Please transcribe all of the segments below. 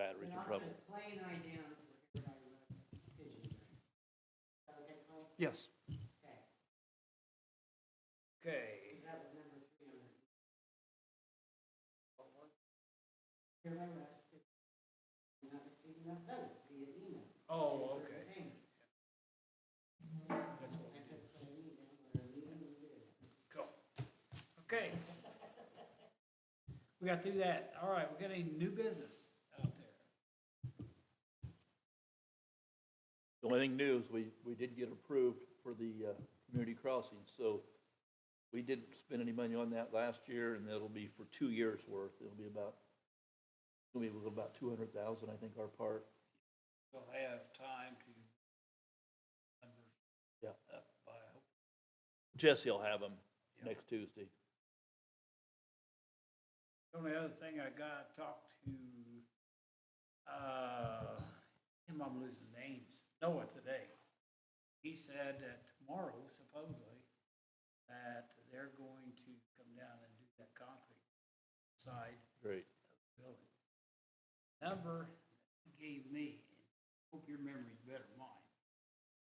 batteries And are I'll trouble. put Clay and I down for everybody else pigeon thing. Is that okay, Clay? Yes. Okay. Okay. 'Cause that was number 300. Everybody else, you're not receiving enough notice via email. Oh, okay. Payment. That's what we I do. put Clay and me down, or leaving me there. Cool. Okay. We got through that. All right, we got any new business out there? The only thing new is we did get approved for the community crossing, so we didn't spend any money on that last year, and that'll be for 2 years' worth. It'll be about 200,000, I think, our part. We'll have time to numbers Yeah. up by, Jesse will have them Yeah. next Tuesday. the only other thing I got, talked to, I'm losing names, Noah today. He said that tomorrow, supposedly, that they're going to come down and do that concrete side Great. of the building. Number he gave me, hope your memory's better than mine.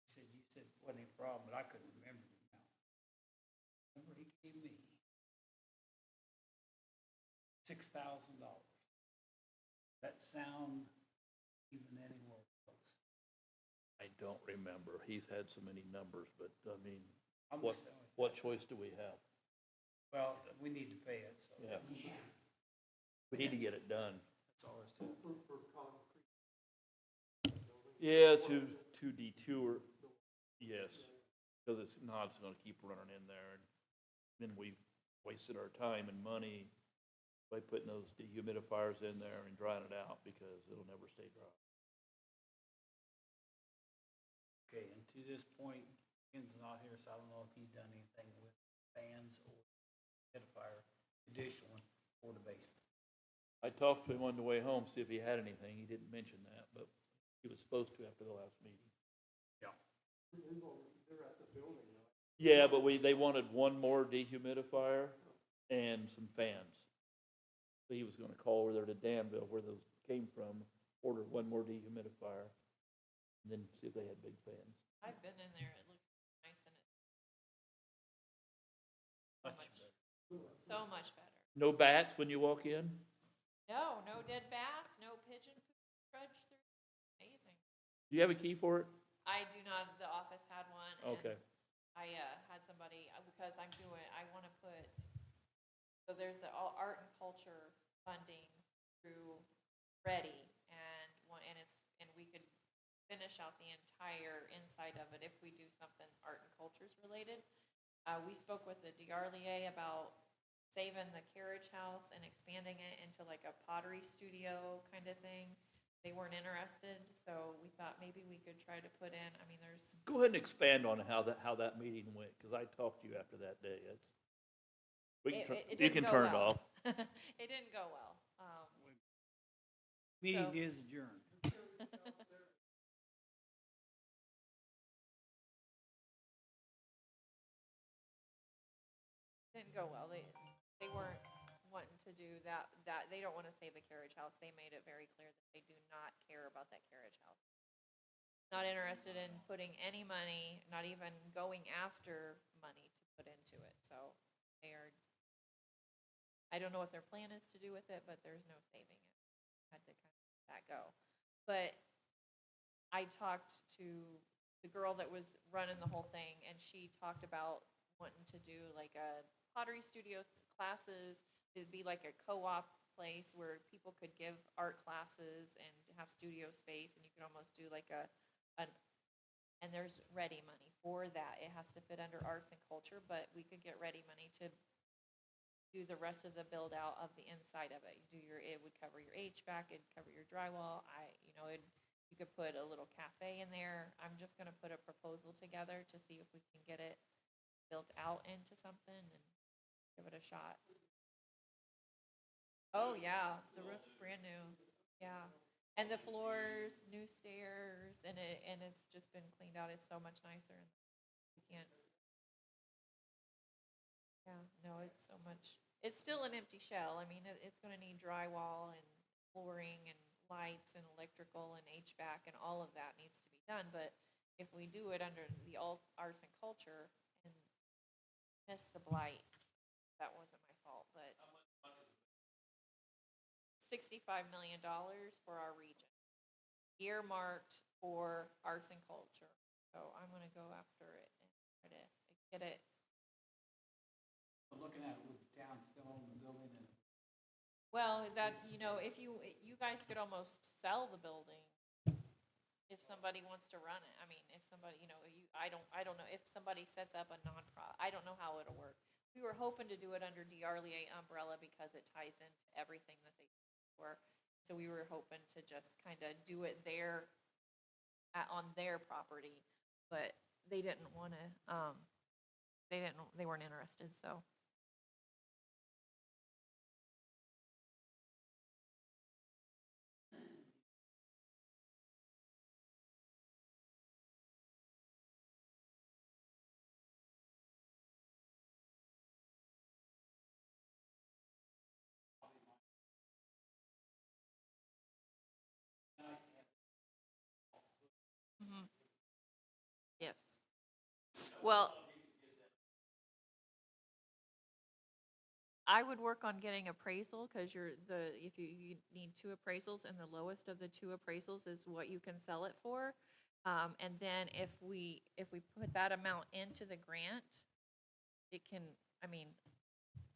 He said, you said wasn't a problem, but I couldn't remember the amount. Number he gave me, $6,000. That sound even anywhere close? I don't remember. He's had so many numbers, but I mean, I'm what, just telling you. what choice do we have? Well, we need to pay it, so Yeah, Yeah. we need to get it done. that's all there's to it. Yeah, to detour, yes, because it's not, it's gonna keep running in there, and then we wasted our time and money by putting those dehumidifiers in there and drying it out, because it'll never stay dry. Okay, and to this point, Ken's not here, so I don't know if he's done anything with fans or humidifier, additional one for the basement. I talked to him on the way home, see if he had anything, he didn't mention that, but he was supposed to after the last meeting. Yeah. Yeah, but they wanted one more dehumidifier and some fans. So he was gonna call over there to Danville, where those came from, order one more dehumidifier, and then see if they had big fans. I've been in there, it looks nice and it's Much better. so much better. No bats when you walk in? No, no dead bats, no pigeon poop trudge through, amazing. Do you have a key for it? I do not, the office had one. And Okay. I had somebody, because I want to put, so there's the all art and culture funding through Ready, and we could finish out the entire inside of it if we do something art and cultures related. We spoke with the DRLA about saving the carriage house and expanding it into like a pottery studio kind of thing. They weren't interested, so we thought maybe we could try to put in, I mean, there's, Go ahead and expand on how that meeting went, because I talked to you after that day. it You didn't can go turn it well. off. It didn't go well. Meeting So- is adjourned. Didn't go well. They weren't wanting to do that, they don't want to save the carriage house. They made it very clear that they do not care about that carriage house. Not interested in putting any money, not even going after money to put into it. So they are, I don't know what their plan is to do with it, but there's no saving it. Had to kind of let that go. But I talked to the girl that was running the whole thing, and she talked about wanting to do like a pottery studio classes. It'd be like a co-op place where people could give art classes and have studio space, and you could almost do like and there's ready money for that. It has to fit under arts and culture, but we could get ready money to do the rest of the build out of the inside of it. It would cover your HVAC, it'd cover your drywall. You could put a little cafe in there. I'm just gonna put a proposal together to see if we can get it built out into something and give it a shot. Oh, yeah, the roof's brand new, yeah. And the floors, new stairs, and it's just been cleaned out. It's so much nicer. You can't. Yeah, no, it's so much. It's still an empty shell. I mean, it's gonna need drywall and flooring and lights and electrical and HVAC and all of that needs to be done, but if we do it under the arts and culture and miss the blight, that wasn't my fault, but $65 million for our region, earmarked for arts and culture. So I'm gonna go after it and try to get it. But looking at it with the town still on the building and. Well, that's, you know, if you guys could almost sell the building if somebody wants to run it. I mean, if somebody, you know, I don't know, if somebody sets up a nonprofit, I don't know how it'll work. We were hoping to do it under DRLA umbrella because it ties into everything that they were. So we were hoping to just kind of do it there on their property, but they didn't want to, they weren't interested, so. Mhm. Yes. Well, I would work on getting appraisal, because if you need 2 appraisals, and the lowest of the 2 appraisals is what you can sell it for. And then if we put that amount into the grant, it can, I mean,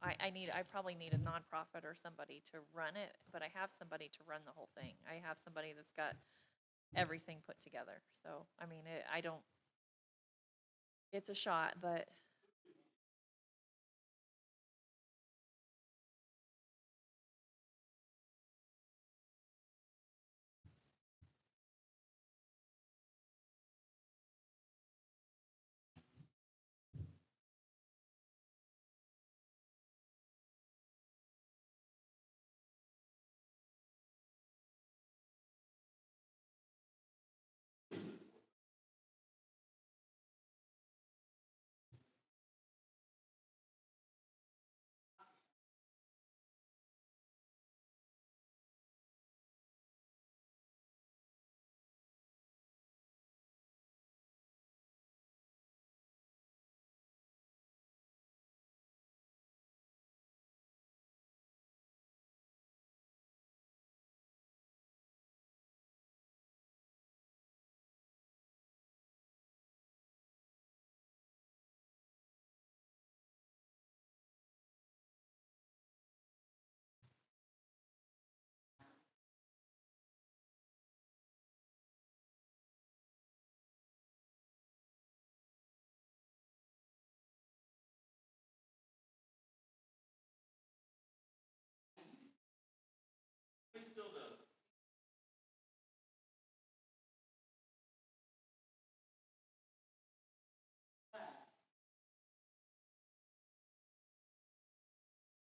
I probably need a nonprofit or somebody to run it, but I have somebody to run the whole thing. I have somebody that's got everything put together. So, I mean, it's a shot, but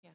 yeah.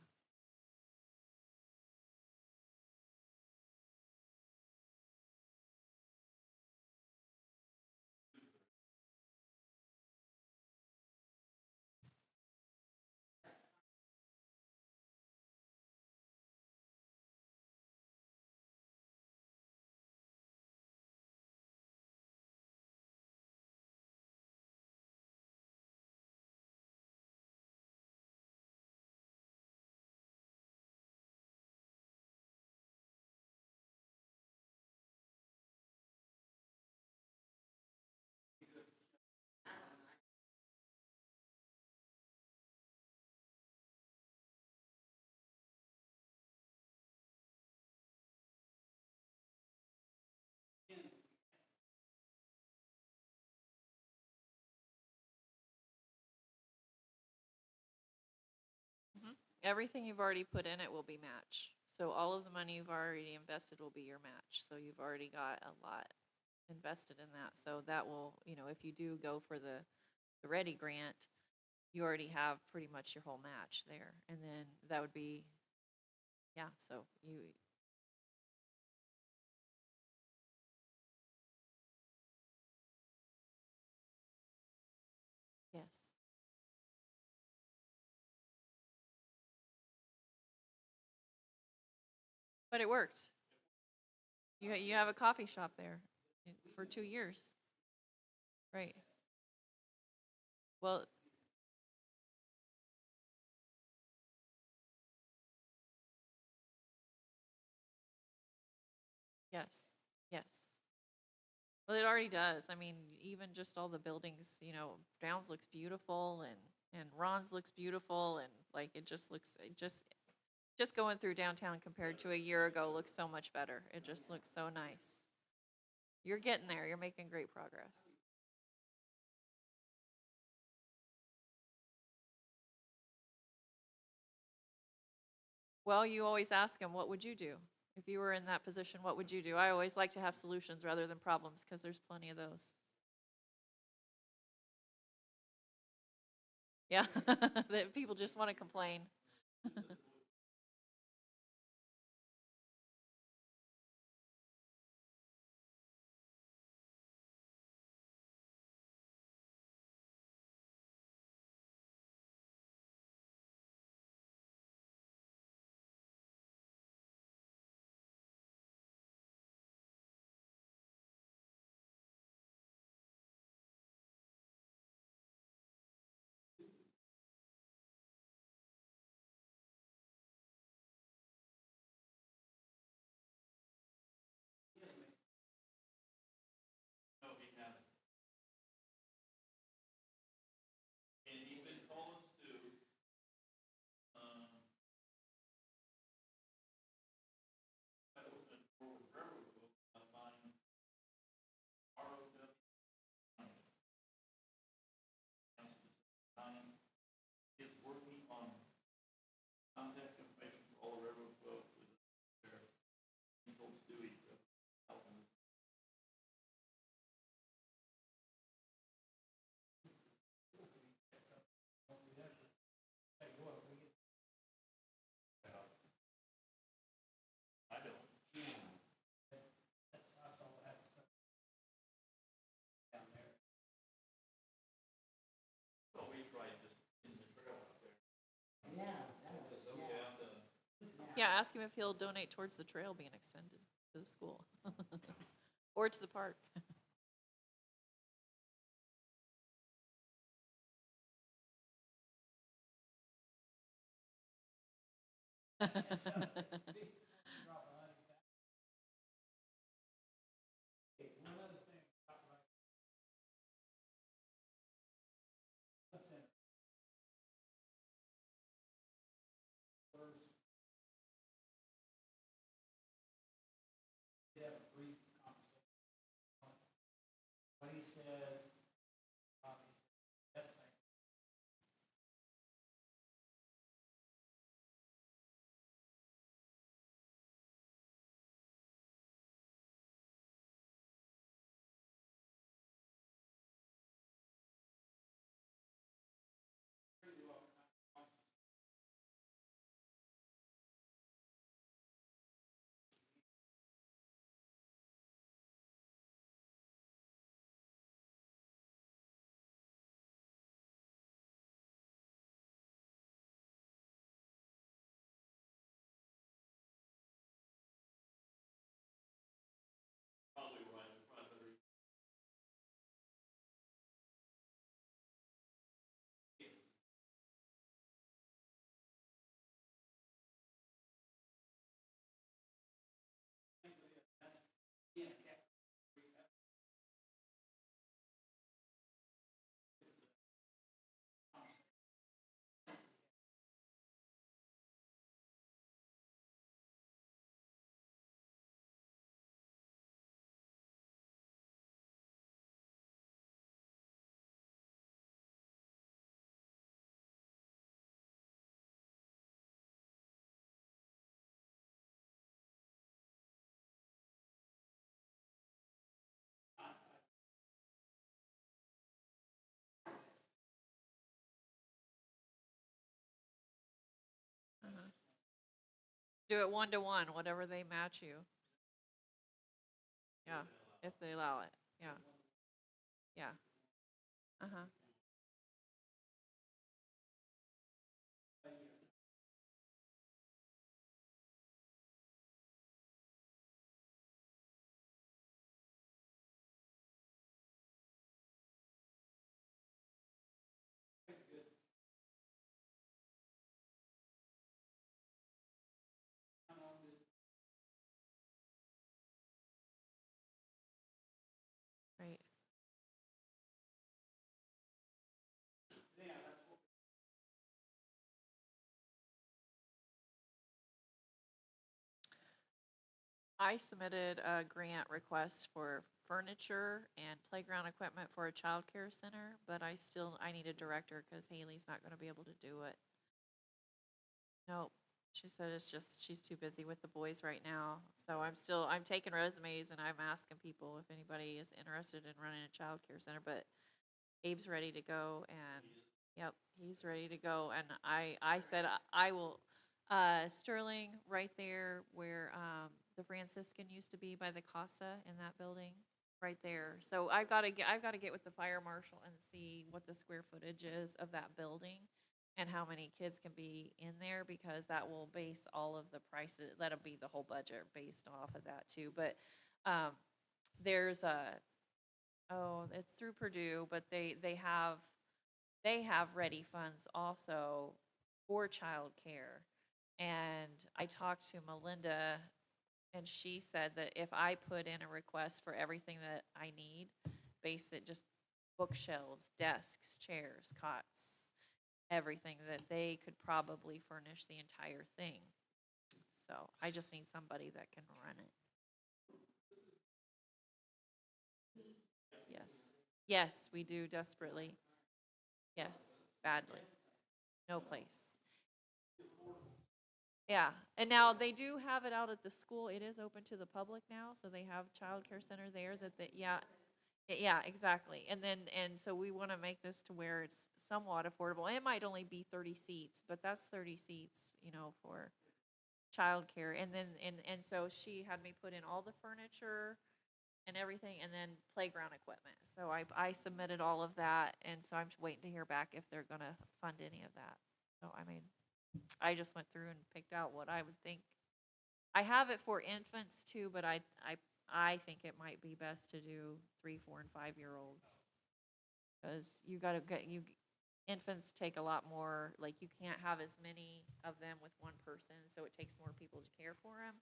Everything you've already put in it will be match. So all of the money you've already invested will be your match. So you've already got a lot invested in that. So that will, you know, if you do go for the Ready grant, you already have pretty much your whole match there. And then that would be, yeah, so yes. But it worked. You have a coffee shop there for 2 years. Right. Well, yes, yes. Well, it already does. I mean, even just all the buildings, Downs looks beautiful and Ron's looks beautiful and like it just looks, just going through downtown compared to a year ago looks so much better. It just looks so nice. You're getting there. You're making great progress. Well, you always ask them, what would you do? If you were in that position, what would you do? I always like to have solutions rather than problems because there's plenty of those. Yeah, that people just want to complain. And he's been calling us to, I opened for railroad book, buying ROW. Is working on contact information for all the railroad folks with their, he told Stewie, help them. I don't. Well, we tried just in the trail out there. Yeah, Yeah, ask him if he'll donate towards the trail being extended to the school or to the park. What he says, yes, thank you. Probably right in front of the. Uh-huh. Do it 1-to-1, whatever they match you. Yeah, if they allow it. Yeah. Yeah. Uh-huh. I submitted a grant request for furniture and playground equipment for a childcare center, but I need a director because Haley's not gonna be able to do it. Nope. She said it's just, she's too busy with the boys right now. So I'm taking resumes and I'm asking people if anybody is interested in running a childcare center, but Abe's ready to go and, yep, he's ready to go. And I said I will, Sterling, right there where, the Franciscan used to be by the Casa in that building, right there. So I've gotta get with the fire marshal and see what the square footage is of that building and how many kids can be in there, because that will base all of the prices, that'll be the whole budget based off of that too. But, there's it's through Purdue, but they have ready funds also for childcare. And I talked to Melinda, and she said that if I put in a request for everything that I need, just bookshelves, desks, chairs, cots, everything, that they could probably furnish the entire thing. So I just need somebody that can run it. Yes. Yes, we do desperately. Yes, badly. No place. Yeah, and now they do have it out at the school. It is open to the public now, so they have childcare center there yeah, yeah, exactly. And so we want to make this to where it's somewhat affordable. It might only be 30 seats, but that's 30 seats, for childcare. And so she had me put in all the furniture and everything, and then playground equipment. So I submitted all of that, and so I'm waiting to hear back if they're gonna fund any of that. So, I mean, I just went through and picked out what I would think. I have it for infants too, but I think it might be best to do 3, 4, and 5-year-olds. Because you gotta infants take a lot more, like you can't have as many of them with one person, so it takes more people to care for them.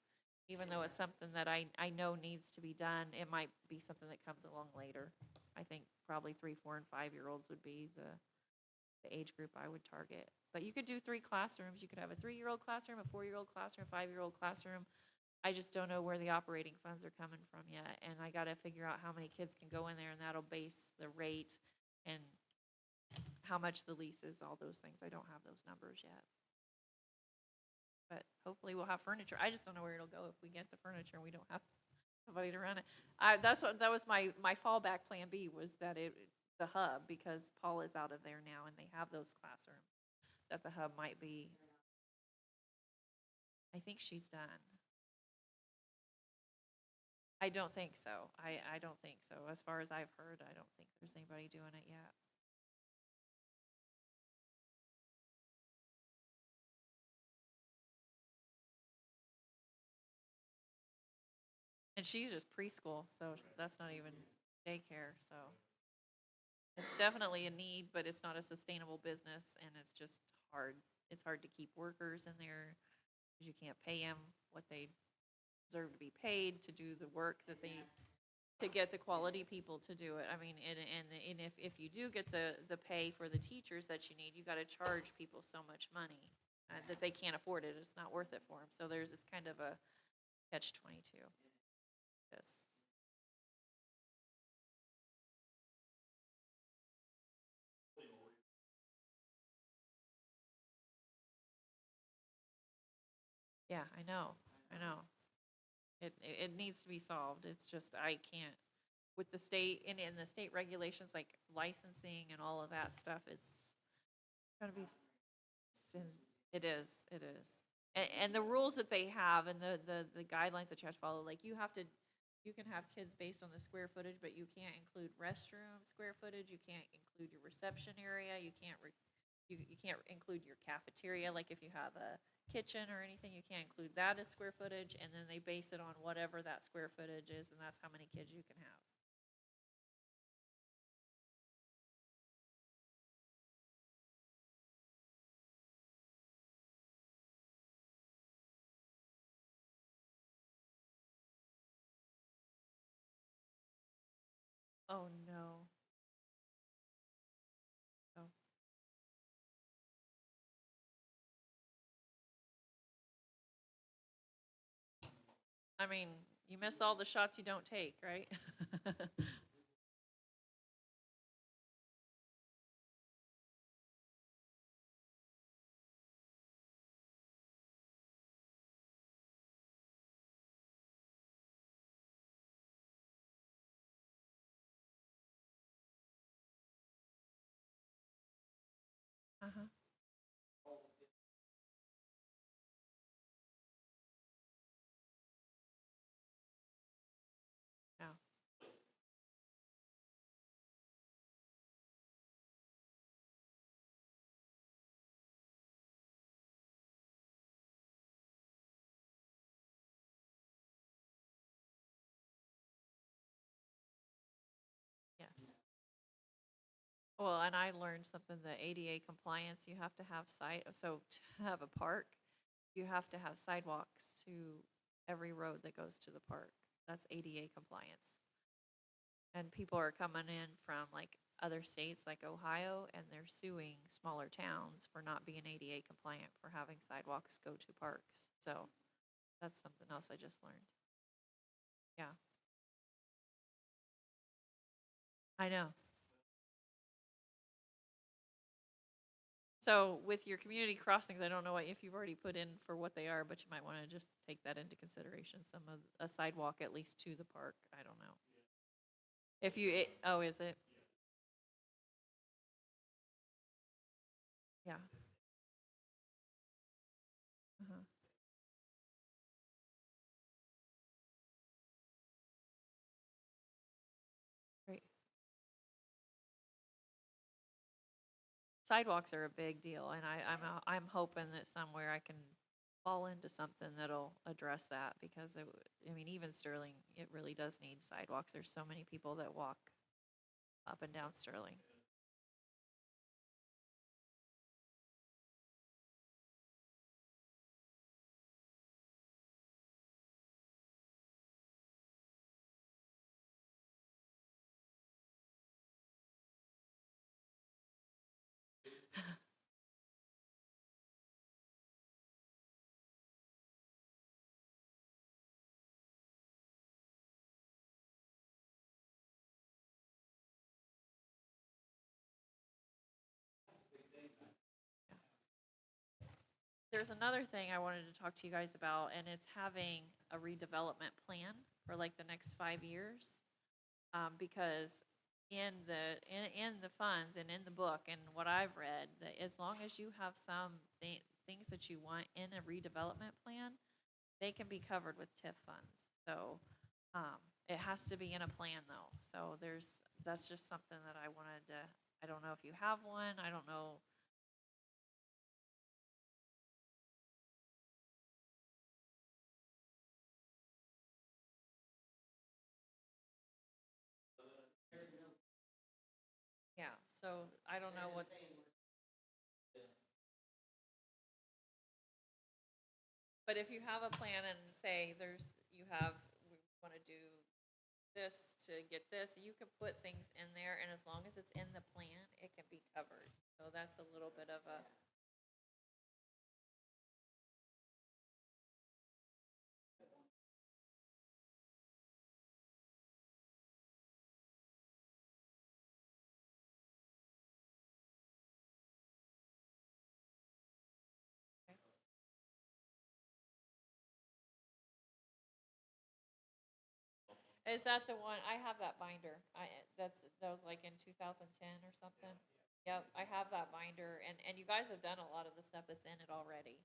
Even though it's something that I know needs to be done, it might be something that comes along later. I think probably 3, 4, and 5-year-olds would be the age group I would target. But you could do 3 classrooms. You could have a 3-year-old classroom, a 4-year-old classroom, 5-year-old classroom. I just don't know where the operating funds are coming from yet. And I got to figure out how many kids can go in there, and that'll base the rate and how much the lease is, all those things. I don't have those numbers yet. But hopefully we'll have furniture. I just don't know where it'll go if we get the furniture and we don't have somebody to run it. That was my fallback plan B, was that the hub, because Paul is out of there now and they have those classrooms, that the hub might be. I think she's done. I don't think so. I don't think so. As far as I've heard, I don't think there's anybody doing it yet. And she's just preschool, so that's not even daycare, so. It's definitely a need, but it's not a sustainable business, and it's just hard. It's hard to keep workers in there, because you can't pay them what they deserve to be paid to do the work that they, to get the quality people to do it. I mean, and if you do get the pay for the teachers that you need, you gotta charge people so much money that they can't afford it. It's not worth it for them. So there's this kind of a catch-22. Yes. Yeah, I know. It needs to be solved. It's just, I can't, with the state, and the state regulations, like licensing and all of that stuff, it's gonna be, it is. And the rules that they have and the guidelines that you have to follow, like you can have kids based on the square footage, but you can't include restroom square footage, you can't include your reception area, you can't include your cafeteria, like if you have a kitchen or anything, you can't include that as square footage, and then they base it on whatever that square footage is, and that's how many kids you can have. Oh, no. Oh. I mean, you miss all the shots you don't take, right? Uh-huh. Yeah. Yes. Well, and I learned something, the ADA compliance, you have to have so to have a park, you have to have sidewalks to every road that goes to the park. That's ADA compliance. And people are coming in from like other states like Ohio, and they're suing smaller towns for not being ADA compliant for having sidewalks go to parks. So that's something else I just learned. Yeah, I know. So with your community crossings, I don't know if you've already put in for what they are, but you might want to just take that into consideration, some of a sidewalk at least to the park. I don't know. If you, oh, is it? Yeah. Uh-huh. Great. Sidewalks are a big deal, and I'm hoping that somewhere I can fall into something that'll address that, because I mean, even Sterling, it really does need sidewalks. There's so many people that walk up and down Sterling. There's another thing I wanted to talk to you guys about, and it's having a redevelopment plan for like the next 5 years. Because in the funds and in the book and what I've read, that as long as you have some things that you want in a redevelopment plan, they can be covered with TIF funds. So it has to be in a plan though. So that's just something that I wanted to. I don't know if you have one. I don't know. Yeah. So I don't know what. But if you have a plan and say we want to do this to get this, you can put things in there, and as long as it's in the plan, it can be covered. So that's a little bit of a, is that the one, I have that binder. That was like in 2010 or something. Yep, I have that binder, and you guys have done a lot of the stuff that's in it already.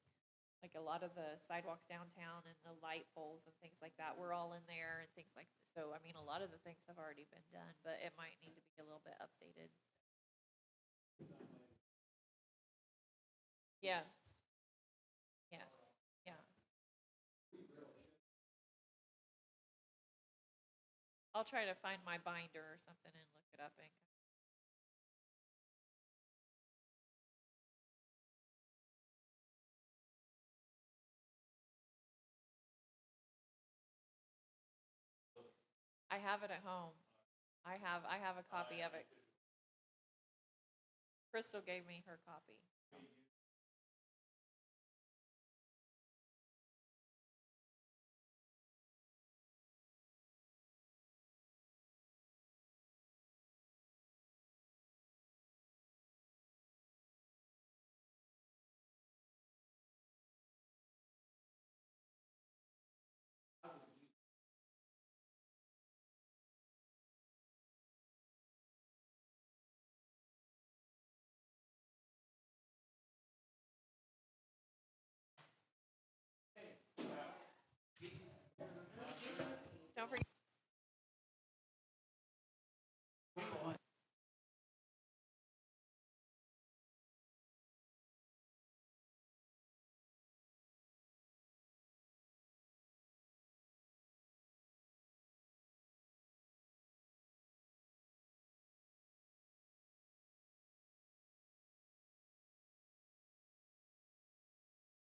Like a lot of the sidewalks downtown and the light poles and things like that, we're all in there and things like, so, I mean, a lot of the things have already been done, but it might need to be a little bit updated. Yes, yes, yeah. I'll try to find my binder or something and look it up and. I have it at home. I have a copy of it. Crystal gave me her copy.